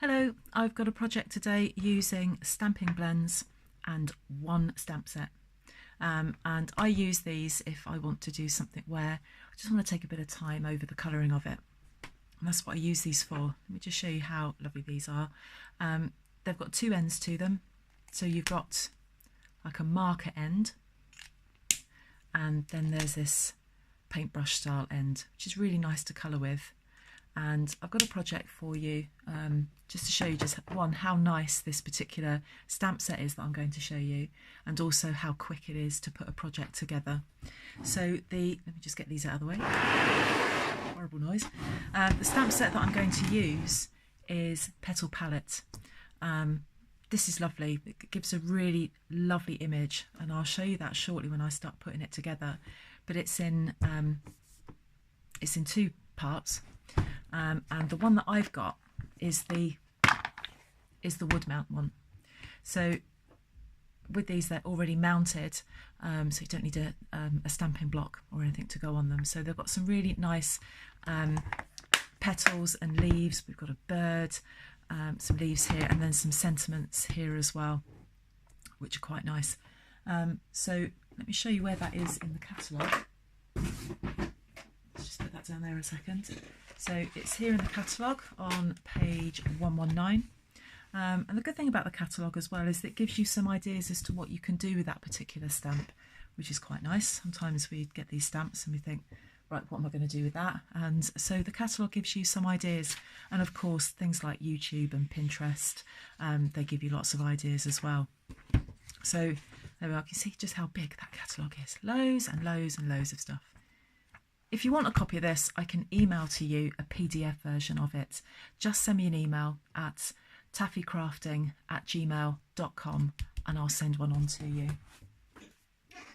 Hello, I've got a project today using stamping blends and one stamp set. And I use these if I want to do something where I just want to take a bit of time over the colouring of it. And that's what I use these for. Let me just show you how lovely these are. They've got two ends to them. So you've got like a marker end, and then there's this paintbrush style end, which is really nice to colour with. And I've got a project for you just to show you just one, how nice this particular stamp set is that I'm going to show you, and also how quick it is to put a project together. So let me just get these out of the way. Horrible noise. The stamp set that I'm going to use is Petal Palette. This is lovely. It gives a really lovely image, and I'll show you that shortly when I start putting it together. But it's in two parts. And the one that I've got is the wood mount one. So with these, they're already mounted, so you don't need a stamping block or anything to go on them. So they've got some really nice petals and leaves. We've got a bird, some leaves here, and then some sentiments here as well, which are quite nice. So let me show you where that is in the catalogue. Let's just put that down there a second. So it's here in the catalogue on page 119. And the good thing about the catalogue as well is that it gives you some ideas as to what you can do with that particular stamp, which is quite nice. Sometimes we get these stamps and we think, right, what am I going to do with that? And so the catalogue gives you some ideas. And of course, things like YouTube and Pinterest, they give you lots of ideas as well. So there we are. You can see just how big that catalogue is. Loads and loads and loads of stuff. If you want a copy of this, I can email to you a PDF version of it. Just send me an email at taffycrafting@gmail.com and I'll send one on to you.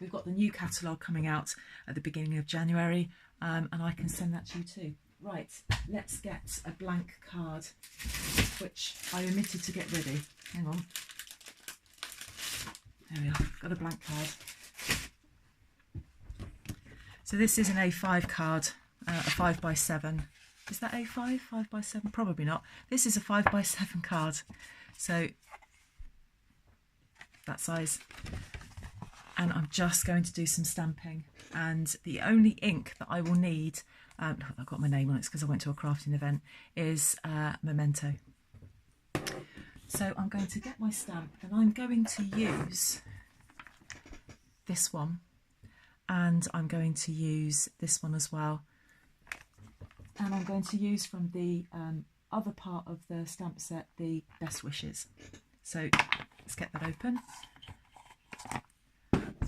We've got the new catalogue coming out at the beginning of January, and I can send that to you too. Right, let's get a blank card, which I omitted to get ready. Hang on. There we are, got a blank card. So this is an A5 card, a 5x7. Is that A5? 5x7? Probably not. This is a 5x7 card. So that size. And I'm just going to do some stamping. And the only ink that I will need, I've got my name on it because I went to a crafting event, is Memento. So I'm going to get my stamp and I'm going to use this one. And I'm going to use this one as well. And I'm going to use from the other part of the stamp set, the Best Wishes. So let's get that open. So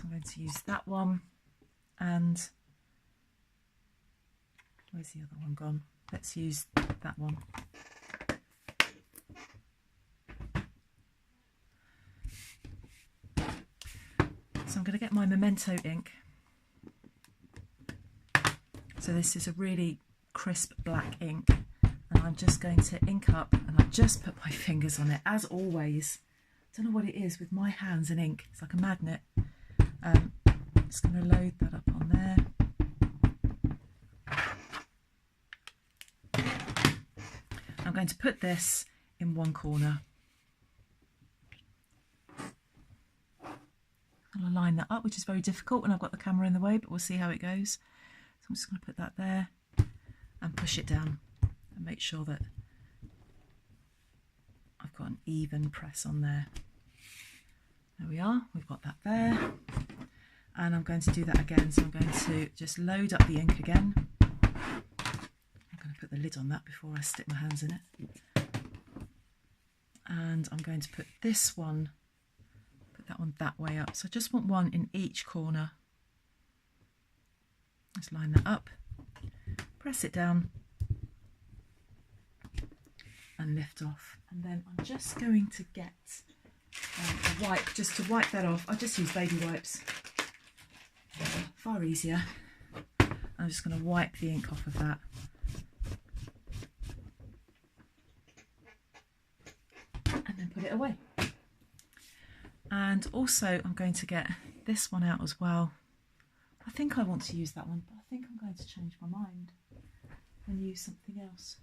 I'm going to use that one. And where's the other one gone? Let's use that one. So I'm going to get my Memento ink. So this is a really crisp black ink, and I'm just going to ink up, and I've just put my fingers on it, as always. I don't know what it is with my hands and ink, it's like a magnet. I'm just going to load that up on there. I'm going to put this in one corner. I'll line that up, which is very difficult when I've got the camera in the way, but we'll see how it goes. I'm just going to put that there and push it down and make sure that I've got an even press on there. There we are, we've got that there. And I'm going to do that again, so I'm going to just load up the ink again. I'm going to put the lid on that before I stick my hands in it. And I'm going to put this one, put that one that way up. So I just want one in each corner. Let's line that up, press it down and lift off. And then I'm just going to get a wipe just to wipe that off. I just use baby wipes, far easier. I'm just going to wipe the ink off of that. And then put it away. And also I'm going to get this one out as well. I think I want to use that one, but I think I'm going to change my mind and use something else.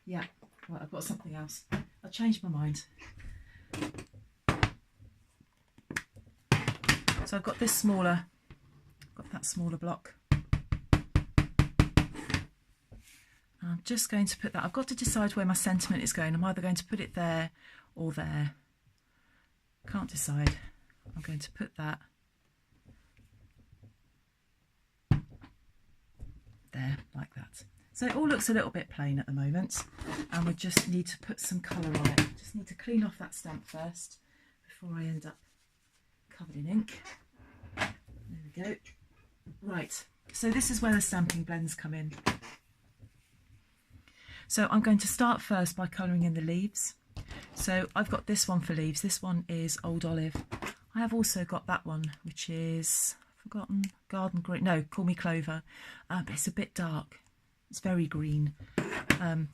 Yeah, right, I've got something else. I changed my mind. So I've got this smaller, got that smaller block. I'm just going to put that, I've got to decide where my sentiment is going. I'm either going to put it there or there. Can't decide. I'm going to put that there, like that. So it all looks a little bit plain at the moment, and we just need to put some colour on it. Just need to clean off that stamp first before I end up covered in ink. There we go. Right, so this is where the stamping blends come in. So I'm going to start first by colouring in the leaves. So I've got this one for leaves. This one is Old Olive. I have also got that one, which is, forgotten, Garden Green. No, Call Me Clover. But it's a bit dark. It's very green. I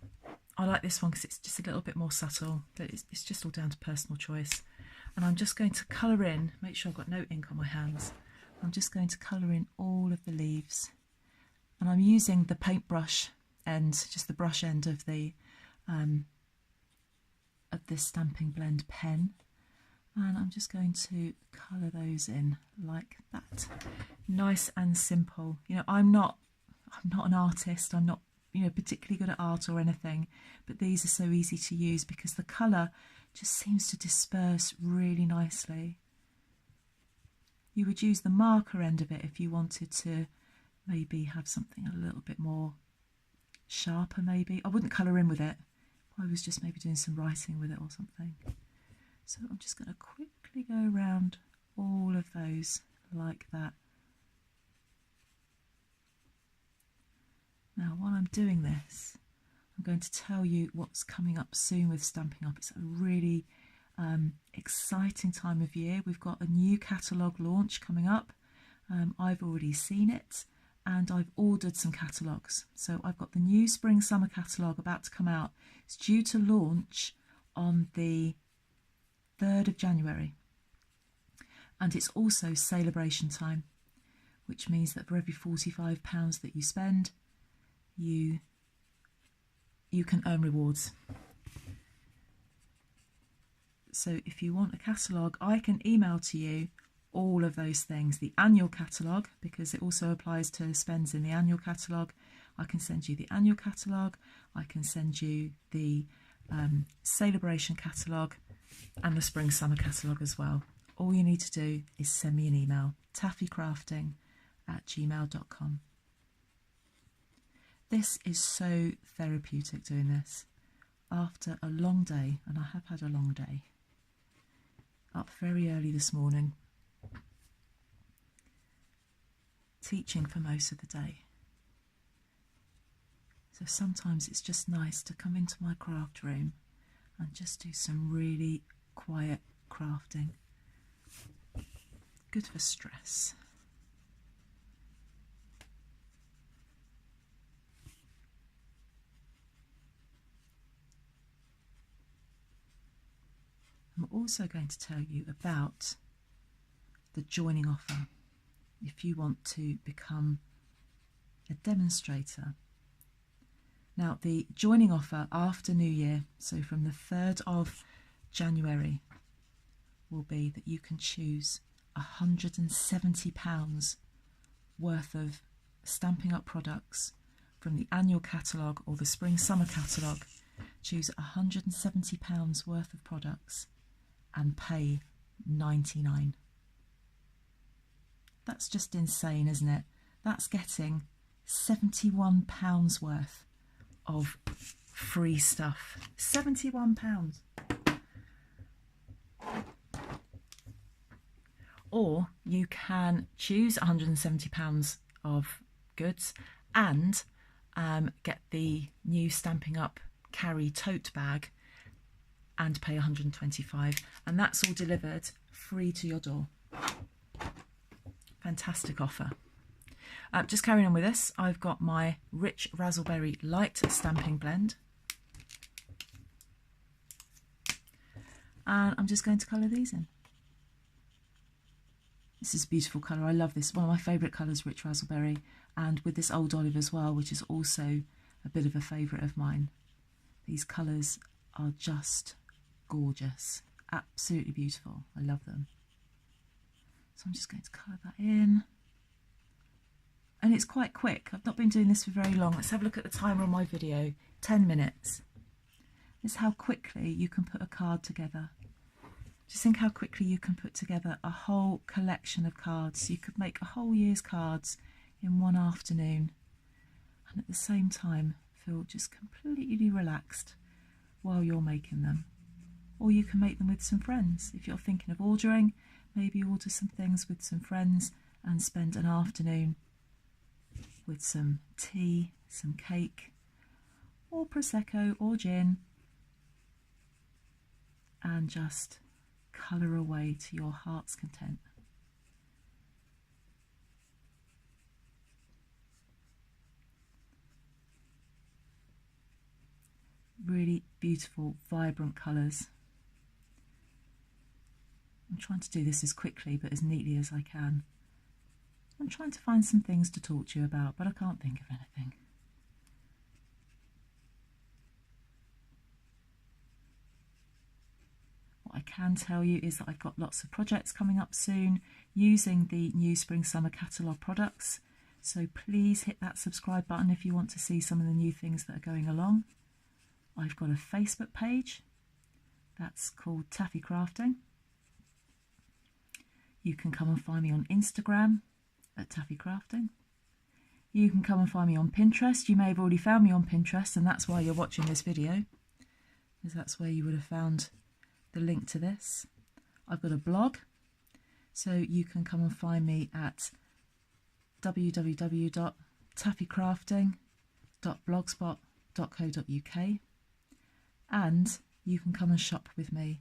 like this one because it's just a little bit more subtle, but it's just all down to personal choice. And I'm just going to colour in, make sure I've got no ink on my hands. I'm just going to colour in all of the leaves. And I'm using the paintbrush end, just the brush end of the of this Stampin' Blend pen, and I'm just going to colour those in like that, nice and simple. You know, I'm not an artist. I'm not, you know, particularly good at art or anything, but these are so easy to use because the colour just seems to disperse really nicely. You would use the marker end of it if you wanted to maybe have something a little bit more sharper maybe. I wouldn't colour in with it. I was just maybe doing some writing with it or something. So I'm just going to quickly go around all of those like that. Now while I'm doing this, I'm going to tell you what's coming up soon with Stampin' Up. It's a really exciting time of year. We've got a new catalogue launch coming up. I've already seen it and I've ordered some catalogues. So I've got the new Spring Summer catalogue about to come out. It's due to launch on the 3rd of January. And it's also celebration time, which means that for every £45 that you spend, you can earn rewards. So if you want a catalogue, I can email to you all of those things. The annual catalogue, because it also applies to spends in the annual catalogue. I can send you the annual catalogue, I can send you the celebration catalogue and the spring summer catalogue as well. All you need to do is send me an email, taffycrafting@gmail.com. This is so therapeutic doing this after a long day, and I have had a long day. Up very early this morning, teaching for most of the day. So sometimes it's just nice to come into my craft room and just do some really quiet crafting. Good for stress. I'm also going to tell you about the joining offer if you want to become a demonstrator. Now, the joining offer after New Year, so from the 3rd of January, will be that you can choose £170 worth of Stampin' Up products from the annual catalogue or the spring summer catalogue. Choose £170 worth of products and pay £99. That's just insane, isn't it? That's getting £71 worth of free stuff. £71. Or you can choose £170 of goods and get the new Stampin' Up carry tote bag and pay £125, and that's all delivered free to your door. Fantastic offer. Just carrying on with this, I've got my Rich Razzleberry Light Stamping Blend. And I'm just going to colour these in. This is a beautiful colour. I love this. One of my favourite colours, Rich Razzleberry, and with this Old Olive as well, which is also a bit of a favourite of mine. These colours are just gorgeous, absolutely beautiful. I love them. So I'm just going to colour that in. And it's quite quick. I've not been doing this for very long. Let's have a look at the timer on my video. 10 minutes. This is how quickly you can put a card together. Just think how quickly you can put together a whole collection of cards. You could make a whole year's cards in one afternoon, and at the same time feel just completely relaxed while you're making them. Or you can make them with some friends. If you're thinking of ordering, maybe order some things with some friends and spend an afternoon with some tea, some cake, or Prosecco or gin, and just colour away to your heart's content. Really beautiful, vibrant colours. I'm trying to do this as quickly but as neatly as I can. I'm trying to find some things to talk to you about, but I can't think of anything. What I can tell you is that I've got lots of projects coming up soon using the new Spring Summer catalogue products. So please hit that subscribe button if you want to see some of the new things that are going along. I've got a Facebook page that's called Taffy Crafting. You can come and find me on Instagram at Taffy Crafting. You can come and find me on Pinterest. You may have already found me on Pinterest, and that's why you're watching this video, because that's where you would have found the link to this. I've got a blog, so you can come and find me at www.taffycrafting.blogspot.co.uk, and you can come and shop with me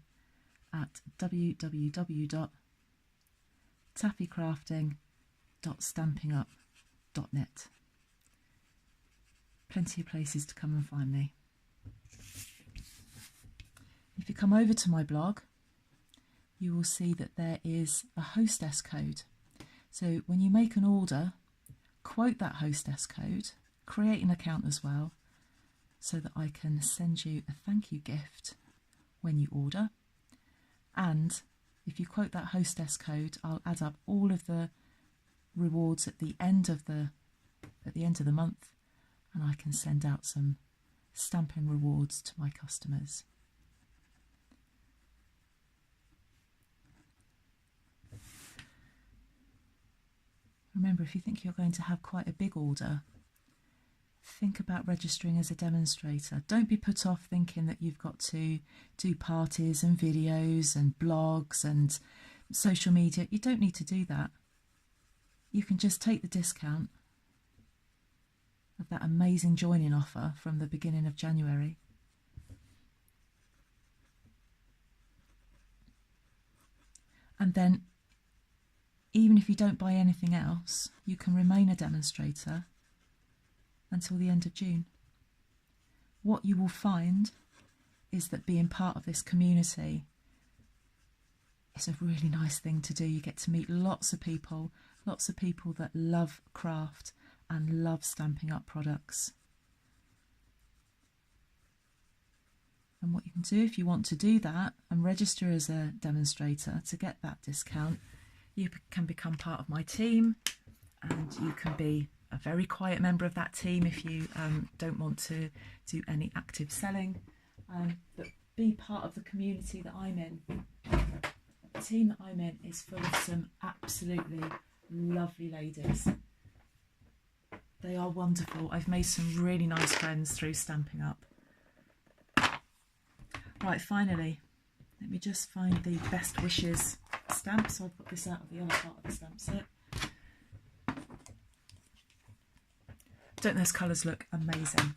at www.taffycrafting.stampinup.net. Plenty of places to come and find me. If you come over to my blog, you will see that there is a hostess code. So when you make an order, quote that hostess code, create an account as well, so that I can send you a thank you gift when you order. And if you quote that hostess code, I'll add up all of the rewards at the end of the month, and I can send out some stamping rewards to my customers. Remember, if you think you're going to have quite a big order, think about registering as a demonstrator. Don't be put off thinking that you've got to do parties and videos and blogs and social media. You don't need to do that. You can just take the discount of that amazing join-in offer from the beginning of January. And then, even if you don't buy anything else, you can remain a demonstrator until the end of June. What you will find is that being part of this community is a really nice thing to do. You get to meet lots of people that love craft and love Stampin' Up products. And what you can do if you want to do that and register as a demonstrator to get that discount, you can become part of my team, and you can be a very quiet member of that team if you don't want to do any active selling, but be part of the community that I'm in. The team that I'm in is full of some absolutely lovely ladies. They are wonderful. I've made some really nice friends through Stampin' Up. Right, finally, let me just find the best wishes stamp. So I'll put this out of the other part of the stamp set. Don't those colours look amazing?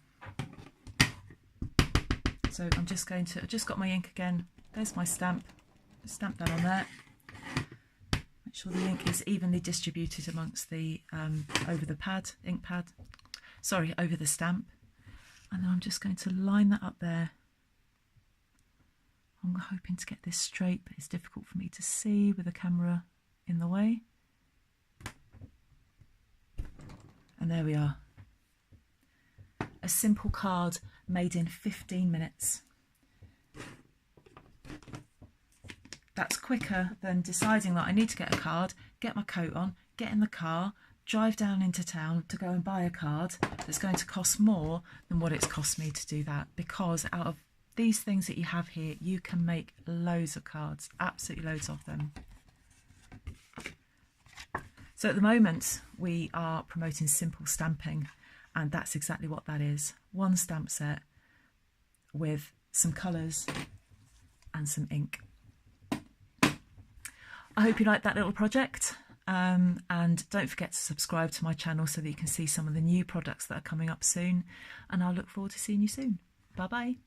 So I'm just going to, I've just got my ink again. There's my stamp. Stamp that on there. Make sure the ink is evenly distributed amongst the, over the pad, ink pad. Sorry, over the stamp. And then I'm just going to line that up there. I'm hoping to get this straight, but it's difficult for me to see with the camera in the way. And there we are. A simple card made in 15 minutes. That's quicker than deciding that I need to get a card, get my coat on, get in the car, drive down into town to go and buy a card that's going to cost more than what it's cost me to do that, because out of these things that you have here, you can make loads of cards, absolutely loads of them. So at the moment we are promoting simple stamping, and that's exactly what that is. One stamp set with some colours and some ink. I hope you liked that little project, and don't forget to subscribe to my channel so that you can see some of the new products that are coming up soon, and I'll look forward to seeing you soon. Bye bye.